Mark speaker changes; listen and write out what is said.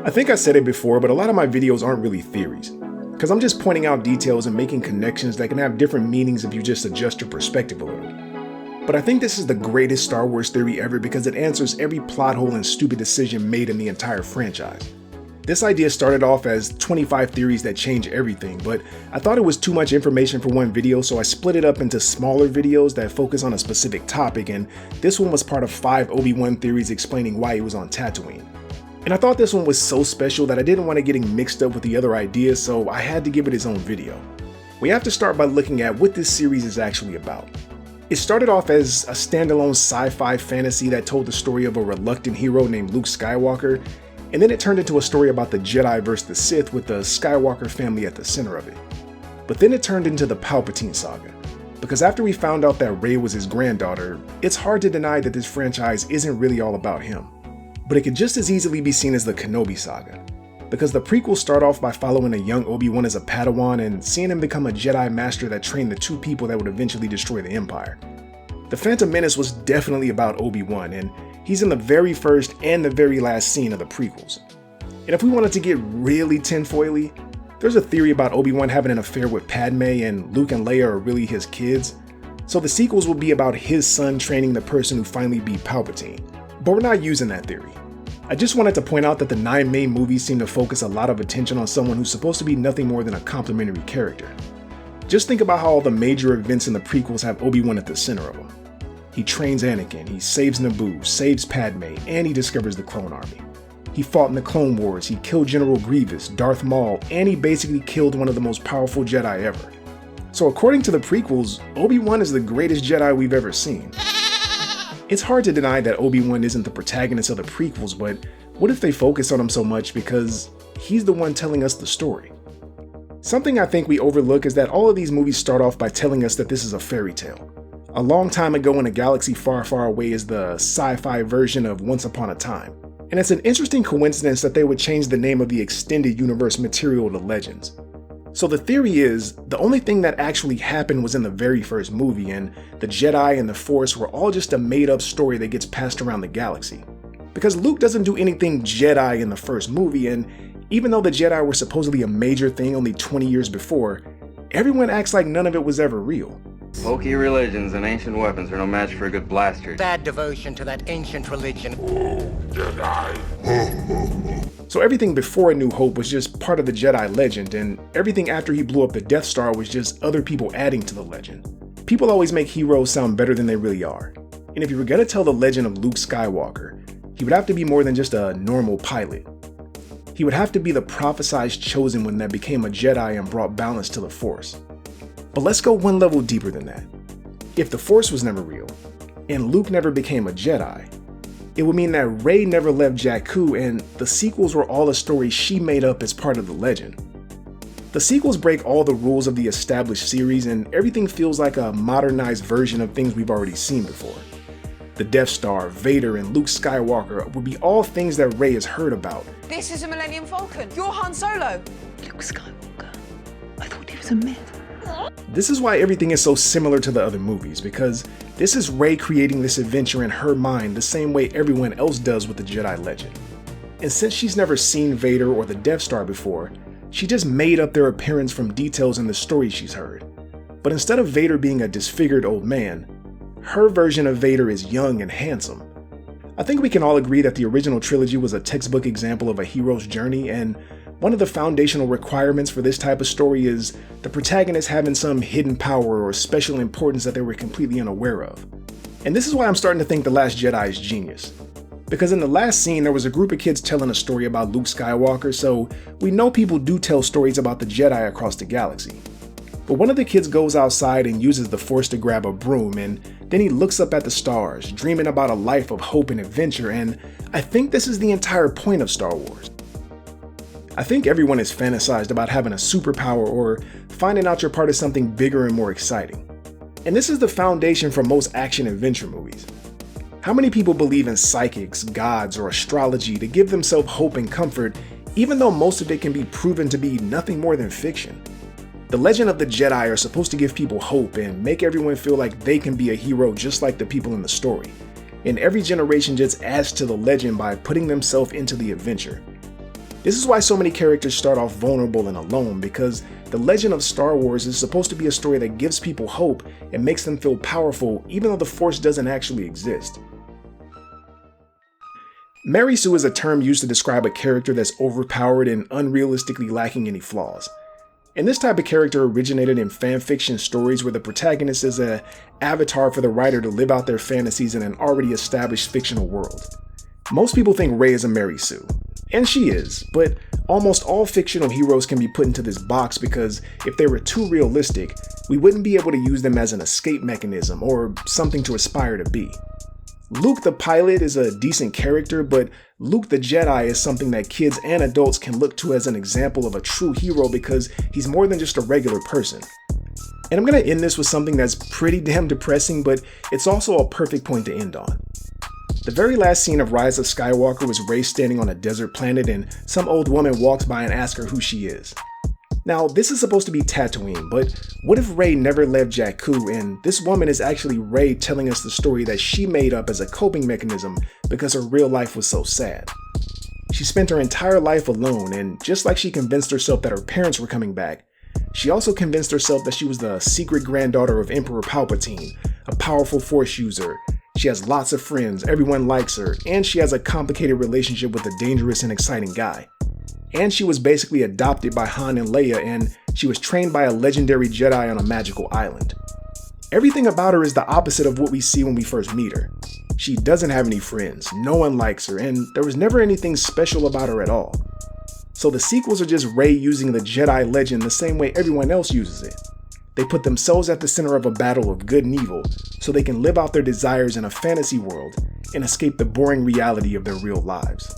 Speaker 1: I think I said it before, but a lot of my videos aren't really theories, because I'm just pointing out details and making connections that can have different meanings if you just adjust your perspective a little. But I think this is the greatest Star Wars theory ever because it answers every plot hole and stupid decision made in the entire franchise. This idea started off as 25 theories that change everything, but I thought it was too much information for one video, so I split it up into smaller videos that focus on a specific topic, and this one was part of 5 Obi-Wan theories explaining why he was on Tatooine. And I thought this one was so special that I didn't want it getting mixed up with the other ideas, so I had to give it its own video. We have to start by looking at what this series is actually about. It started off as a standalone sci-fi fantasy that told the story of a reluctant hero named Luke Skywalker, and then it turned into a story about the Jedi versus the Sith with the Skywalker family at the center of it. But then it turned into the Palpatine saga, because after we found out that Rey was his granddaughter, it's hard to deny that this franchise isn't really all about him. But it could just as easily be seen as the Kenobi saga, because the prequels start off by following a young Obi-Wan as a Padawan and seeing him become a Jedi Master that trained the 2 people that would eventually destroy the Empire. The Phantom Menace was definitely about Obi-Wan, and he's in the very first and the very last scene of the prequels. And if we wanted to get really tinfoily, there's a theory about Obi-Wan having an affair with Padme and Luke and Leia are really his kids, so the sequels will be about his son training the person who finally beat Palpatine. But we're not using that theory. I just wanted to point out that the 9 main movies seem to focus a lot of attention on someone who's supposed to be nothing more than a complimentary character. Just think about how all the major events in the prequels have Obi-Wan at the center of them. He trains Anakin, he saves Naboo, saves Padme, and he discovers the Clone Army. He fought in the Clone Wars, he killed General Grievous, Darth Maul, and he basically killed one of the most powerful Jedi ever. So according to the prequels, Obi-Wan is the greatest Jedi we've ever seen. It's hard to deny that Obi-Wan isn't the protagonist of the prequels, but what if they focus on him so much because he's the one telling us the story? Something I think we overlook is that all of these movies start off by telling us that this is a fairy tale. A long time ago in a galaxy far, far away is the sci-fi version of Once Upon a Time. And it's an interesting coincidence that they would change the name of the extended universe material to Legends. So the theory is, the only thing that actually happened was in the very first movie, and the Jedi and the Force were all just a made-up story that gets passed around the galaxy. Because Luke doesn't do anything Jedi in the first movie, and even though the Jedi were supposedly a major thing only 20 years before, everyone acts like none of it was ever real.
Speaker 2: Bulky religions and ancient weapons are no match for a good blaster.
Speaker 3: Bad devotion to that ancient religion.
Speaker 4: Jedi.
Speaker 1: So everything before A New Hope was just part of the Jedi legend, and everything after he blew up the Death Star was just other people adding to the legend. People always make heroes sound better than they really are. And if you were gonna tell the legend of Luke Skywalker, he would have to be more than just a normal pilot. He would have to be the prophesized chosen one that became a Jedi and brought balance to the Force. But let's go one level deeper than that. If the Force was never real, and Luke never became a Jedi, it would mean that Rey never left Jakku and the sequels were all a story she made up as part of the legend. The sequels break all the rules of the established series and everything feels like a modernized version of things we've already seen before. The Death Star, Vader, and Luke Skywalker would be all things that Rey has heard about.
Speaker 5: This is a Millennium Falcon. You're Han Solo.
Speaker 6: Luke Skywalker. I thought he was a myth.
Speaker 1: This is why everything is so similar to the other movies, because this is Rey creating this adventure in her mind the same way everyone else does with the Jedi legend. And since she's never seen Vader or the Death Star before, she just made up their appearance from details in the stories she's heard. But instead of Vader being a disfigured old man, her version of Vader is young and handsome. I think we can all agree that the original trilogy was a textbook example of a hero's journey, and one of the foundational requirements for this type of story is the protagonist having some hidden power or special importance that they were completely unaware of. And this is why I'm starting to think The Last Jedi is genius. Because in the last scene, there was a group of kids telling a story about Luke Skywalker, so we know people do tell stories about the Jedi across the galaxy. But one of the kids goes outside and uses the Force to grab a broom, and then he looks up at the stars, dreaming about a life of hope and adventure, and I think this is the entire point of Star Wars. I think everyone has fantasized about having a superpower or finding out you're part of something bigger and more exciting. And this is the foundation for most action-adventure movies. How many people believe in psychics, gods, or astrology to give themselves hope and comfort, even though most of it can be proven to be nothing more than fiction? The Legend of the Jedi are supposed to give people hope and make everyone feel like they can be a hero just like the people in the story. And every generation just adds to the legend by putting themselves into the adventure. This is why so many characters start off vulnerable and alone, because the legend of Star Wars is supposed to be a story that gives people hope and makes them feel powerful even though the Force doesn't actually exist. Mary Sue is a term used to describe a character that's overpowered and unrealistically lacking any flaws. And this type of character originated in fanfiction stories where the protagonist is an avatar for the writer to live out their fantasies in an already established fictional world. Most people think Rey is a Mary Sue, and she is, but almost all fictional heroes can be put into this box because if they were too realistic, we wouldn't be able to use them as an escape mechanism or something to aspire to be. Luke the pilot is a decent character, but Luke the Jedi is something that kids and adults can look to as an example of a true hero because he's more than just a regular person. And I'm going to end this with something that's pretty damn depressing, but it's also a perfect point to end on. The very last scene of Rise of Skywalker was Rey standing on a desert planet and some old woman walks by and asks her who she is. Now, this is supposed to be Tatooine, but what if Rey never left Jakku and this woman is actually Rey telling us the story that she made up as a coping mechanism because her real life was so sad? She spent her entire life alone, and just like she convinced herself that her parents were coming back, she also convinced herself that she was the secret granddaughter of Emperor Palpatine, a powerful Force user. She has lots of friends, everyone likes her, and she has a complicated relationship with a dangerous and exciting guy. And she was basically adopted by Han and Leia, and she was trained by a legendary Jedi on a magical island. Everything about her is the opposite of what we see when we first meet her. She doesn't have any friends, no one likes her, and there was never anything special about her at all. So the sequels are just Rey using the Jedi legend the same way everyone else uses it. They put themselves at the center of a battle of good and evil so they can live out their desires in a fantasy world and escape the boring reality of their real lives.